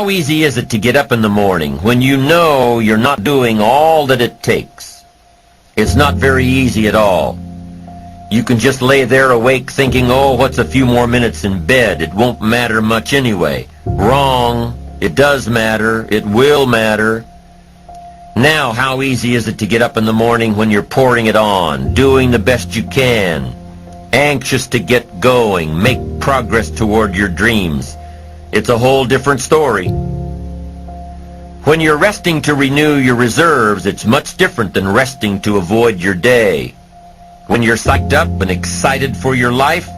How easy is it to get up in the morning when you know you're not doing all that it takes? It's not very easy at all. You can just lay there awake thinking, oh, what's a few more minutes in bed? It won't matter much anyway. Wrong. It does matter. It will matter. Now, how easy is it to get up in the morning when you're pouring it on, doing the best you can, anxious to get going, make progress toward your dreams? It's a whole different story. When you're resting to renew your reserves, it's much different than resting to avoid your day. When you're psyched up and excited for your life,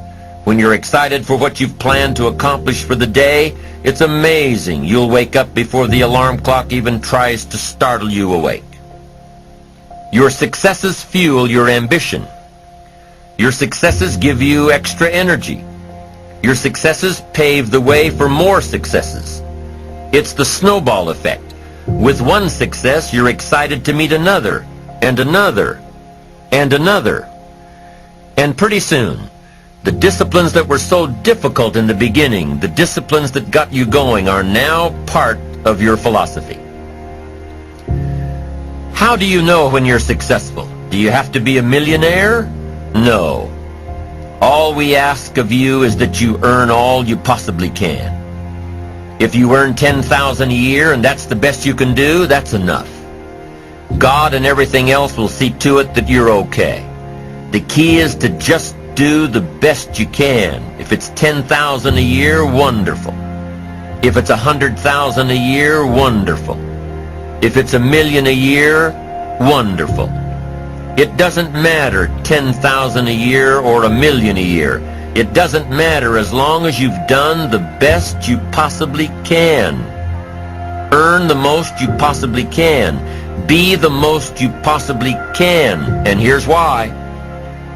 when you're excited for what you've planned to accomplish for the day, it's amazing. You'll wake up before the alarm clock even tries to startle you awake. Your successes fuel your ambition. Your successes give you extra energy. Your successes pave the way for more successes. It's the snowball effect. With one success, you're excited to meet another, and another, and another. And pretty soon, the disciplines that were so difficult in the beginning, the disciplines that got you going, are now part of your philosophy. How do you know when you're successful? Do you have to be a millionaire? No. All we ask of you is that you earn all you possibly can. If you earn $10,000 a year and that's the best you can do, that's enough. God and everything else will see to it that you're okay. The key is to just do the best you can. If it's $10,000 a year, wonderful. If it's $100,000 a year, wonderful. If it's $1 million a year, wonderful. It doesn't matter $10,000 a year or $1 million a year. It doesn't matter as long as you've done the best you possibly can. Earn the most you possibly can. Be the most you possibly can. And here's why.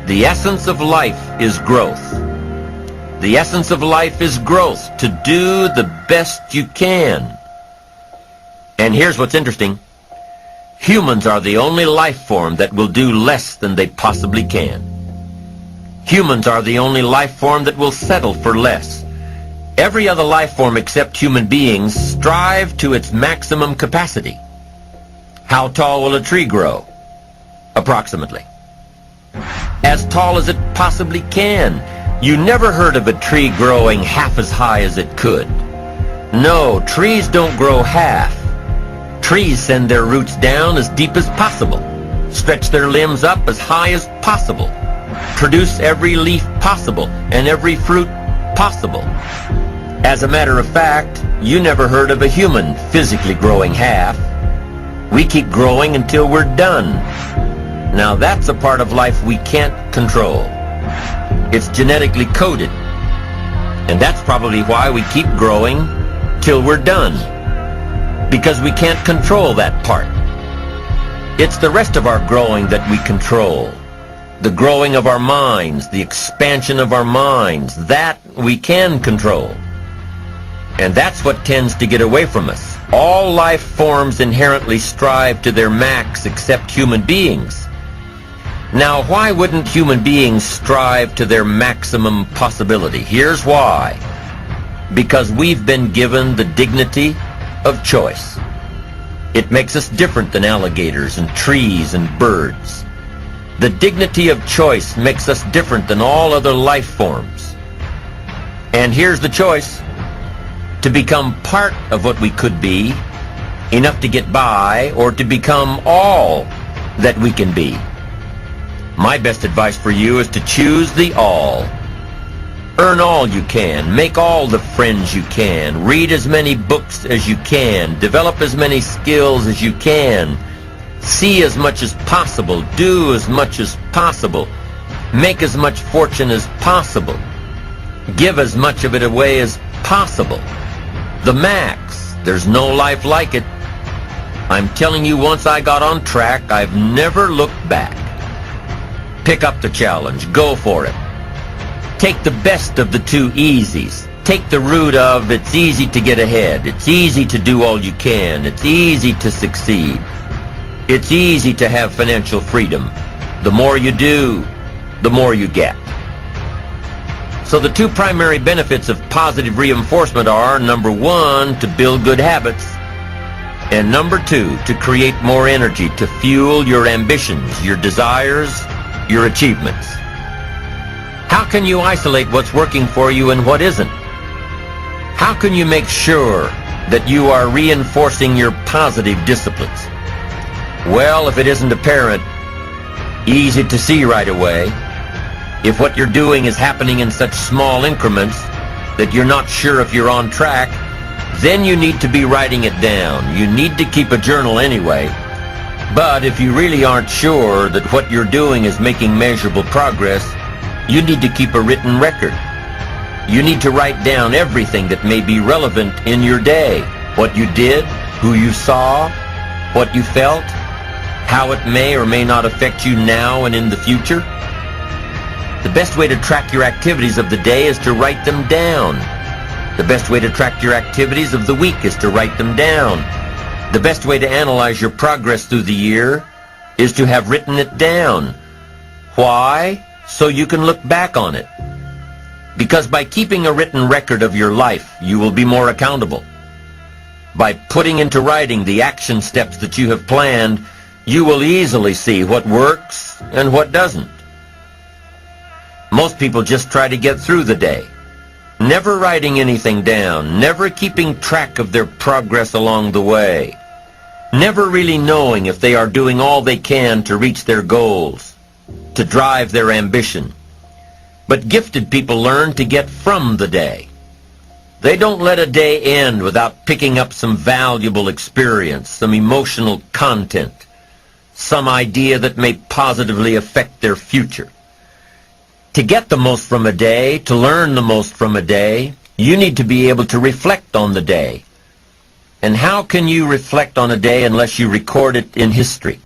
The essence of life is growth. The essence of life is growth, to do the best you can. And here's what's interesting. Humans are the only life form that will do less than they possibly can. Humans are the only life form that will settle for less. Every other life form except human beings strive to its maximum capacity. How tall will a tree grow? Approximately. As tall as it possibly can. You never heard of a tree growing half as high as it could. No, trees don't grow half. Trees send their roots down as deep as possible, stretch their limbs up as high as possible, produce every leaf possible and every fruit possible. As a matter of fact, you never heard of a human physically growing half. We keep growing until we're done. Now that's a part of life we can't control. It's genetically coded. And that's probably why we keep growing till we're done. Because we can't control that part. It's the rest of our growing that we control. The growing of our minds, the expansion of our minds, that we can control. And that's what tends to get away from us. All life forms inherently strive to their max except human beings. Now, why wouldn't human beings strive to their maximum possibility? Here's why. Because we've been given the dignity of choice. It makes us different than alligators and trees and birds. The dignity of choice makes us different than all other life forms. And here's the choice. To become part of what we could be, enough to get by, or to become all that we can be. My best advice for you is to choose the all. Earn all you can, make all the friends you can, read as many books as you can, develop as many skills as you can, see as much as possible, do as much as possible, make as much fortune as possible, give as much of it away as possible. The max. There's no life like it. I'm telling you, once I got on track, I've never looked back. Pick up the challenge. Go for it. Take the best of the two easies. Take the route of it's easy to get ahead. It's easy to do all you can. It's easy to succeed. It's easy to have financial freedom. The more you do, the more you get. So the two primary benefits of positive reinforcement are, number one, to build good habits, and number two, to create more energy to fuel your ambitions, your desires, your achievements. How can you isolate what's working for you and what isn't? How can you make sure that you are reinforcing your positive disciplines? Well, if it isn't apparent, easy to see right away, if what you're doing is happening in such small increments that you're not sure if you're on track, then you need to be writing it down. You need to keep a journal anyway. But if you really aren't sure that what you're doing is making measurable progress, you need to keep a written record. You need to write down everything that may be relevant in your day. What you did, who you saw, what you felt, how it may or may not affect you now and in the future. The best way to track your activities of the day is to write them down. The best way to track your activities of the week is to write them down. The best way to analyze your progress through the year is to have written it down. Why? So you can look back on it. Because by keeping a written record of your life, you will be more accountable. By putting into writing the action steps that you have planned, you will easily see what works and what doesn't. Most people just try to get through the day, never writing anything down, never keeping track of their progress along the way, never really knowing if they are doing all they can to reach their goals, to drive their ambition. But gifted people learn to get from the day. They don't let a day end without picking up some valuable experience, some emotional content, some idea that may positively affect their future. To get the most from a day, to learn the most from a day, you need to be able to reflect on the day. And how can you reflect on a day unless you record it in history?